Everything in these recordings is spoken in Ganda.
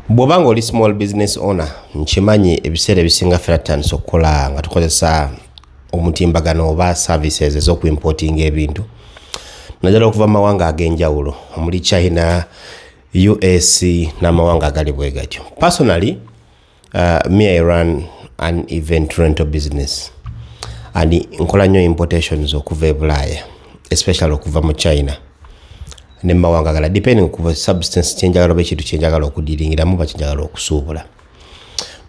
Bw'obanga oli small business owner nkimanyi ebiseera ebisinga ffe tutandise okukola nga tukozesa omutimbagano oba services ez'okuimportinga ebintu naddala okuva mu mawanga ag'enjawulo omuli China, US n'amawanga agali bwe gatyo. Personally, me I run an event rental business and nkola nnyo importations okuva e Bulaaya, especially okuva mu China ne mawanga agala depending ku substance kyenjagala oba ekintu kyenjagala okudiringiramu ba kyenjagala okusuubula.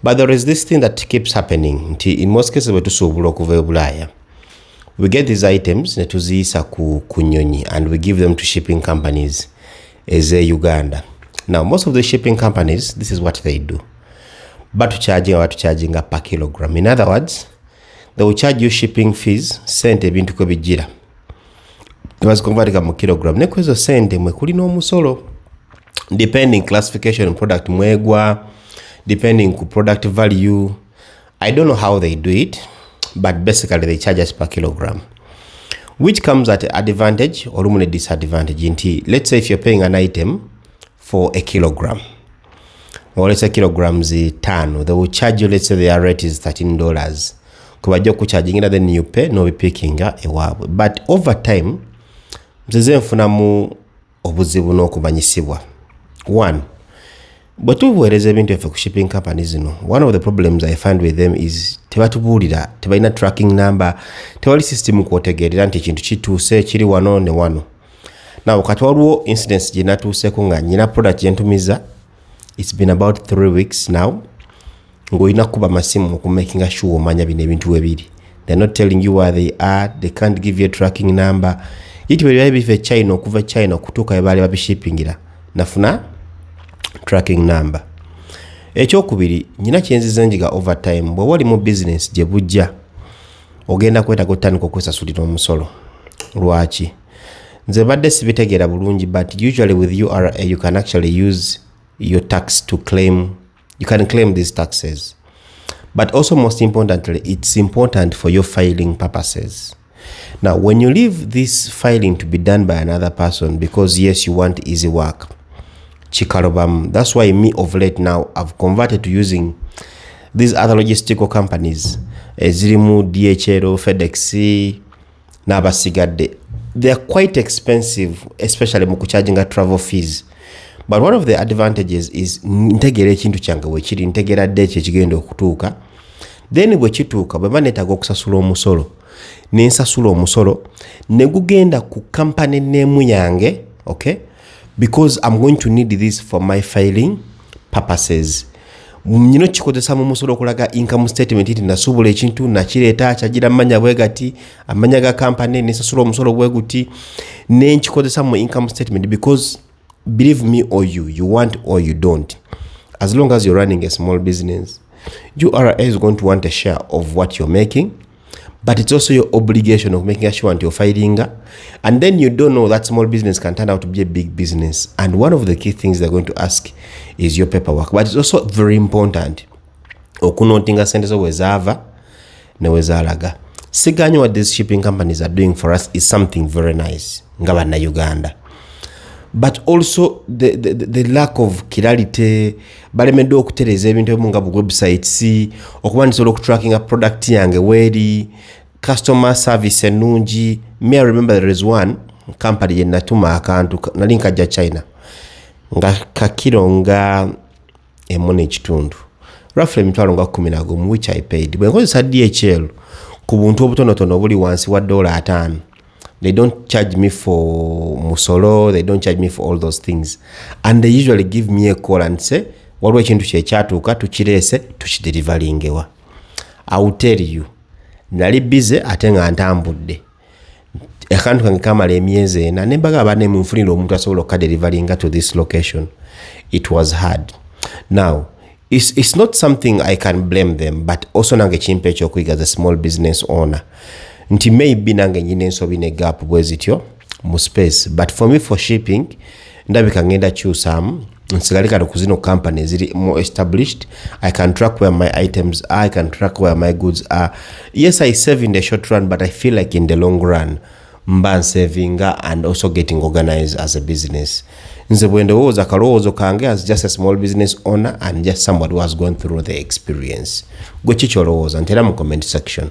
But there is this thing that keeps happening nti in most cases bwe tusuubula okuva e Bulaaya, we get these items ne tuziyisa ku nnyonyi and we give them to shipping companies as a Uganda. Now most of the shipping companies, this is what they do. Charging per kilogram. In other words, they will charge you shipping fees sente ebintu kwe bijjira. Tebazikuvatika mu kilogram. Ne kwezo sente mwe kuli n'omusolo. Depending classification product mwegwa, depending ku product value. I don't know how they do it, but basically they charge us per kilogram, which comes at advantage or a disadvantage. Let's say if you're paying an item for a kilogram, or let's say kilograms 10, they will charge you, let's say their rate is $13. Kubajo kucharging it, then you pay, no be picking ewabwe. But over time, mzeze mfunamu obuzibu n'okumanyisibwa. One, but tubuweereza ebintu effe ku shipping companies zino, one of the problems I find with them is tebatubuulira, tebalina tracking number, tewali system kwotegeerera nti ekintu kituuse kiri wano ne wano. Now kati waliwo incidents gye natuuseeko nga nyina product gye ntumiza, it's been about 3 weeks now, ng'olina kuba masimu okumakinga sure omanya bino ebintu webiri. They're not telling you where they are, they can't give you a tracking number. Yiti bwe byali bive China okuva China okutuuka we baali babishippingira nafuna tracking number. Ekyokubiri, nyina kyenziza njiga overtime, bwe wali mu business gye bujja ogenda kwetaaga otandika okwesasulira omusolo. Lwaki? Nze badde sibitegeera bulungi, but usually with URA you can actually use your tax to claim, you can claim these taxes. But also most importantly, it's important for your filing purposes. Now, when you leave this filing to be done by another person, because yes, you want easy work, chikalobam. That's why me of late now, I've converted to using these other logistical companies, Zirimu, DHL, FedEx, Nabasigadde. They are quite expensive, especially mukucharging travel fees. But one of the advantages is ntegera ekintu kyange wekiri, ntegera date ekigenda okutuuka. Then bwe kituuka bwe banetaaga okusasula omusolo, nensasula omusolo ne gugenda ku company name yange, okay? Because I'm going to need this for my filing purposes. Nyino kikozesa mu musolo okulaga income statement iti nasuubula ekintu nakireeta kyagira amanya bwe gati, amanya ga company nensasula omusolo bwe guti, nenkikozesa mu income statement because believe me or you want or you don't. As long as you're running a small business, URA is going to want a share of what you're making, but it's also your obligation of making sure you're filing. And then you don't know that small business can turn out to be a big business. And one of the key things they're going to ask is your paperwork. But it's also very important. Okunotinga sente zo wezava ne wezalaga. Siganyo what these shipping companies are doing for us is something very nice. Ngaba na Uganda. But also the lack of clarity, balemedde okutereza ebintu ebimu nga bu websites, okubandisobola okutracking a product yange weri, customer service ennungi. Me I remember there is one company ye natuma akantu nali nkajja China nga kakiro nga emone ekitundu roughly emitwalo nga 11, which I paid. Bwe nkozesa DHL ku buntu obutonotono obuli wansi wa $5. They don't charge me for musolo, they don't charge me for all those things. And they usually give me a call and say, waliwo ekintu kye kyatuuka tukirese tukideliveringwa. I will tell you, nali busy ate nga ntambudde. Akantu kange kamala emyezi ena ne mbaga abane munfunira omuntu asobola okukadeliveringa to this location. It was hard. Now, it's not something I can blame them, but also nange kimpe ekyokuyiga as a small business owner. Nti maybe nange nyine ensobi ne gap bwezityo mu space, but for me for shipping ndabika ngenda kyusamu nsigalika kuzino companies ziri more established. I can track where my items are, I can track where my goods are. Yes, I save in the short run, but I feel like in the long run mba saving and also getting organized as a business. nze bwe ndowooza akalowoozo kange as just a small business owner and just somebody who has gone through the experience. Gwe ki kyolowooza? Ntera mu comment section.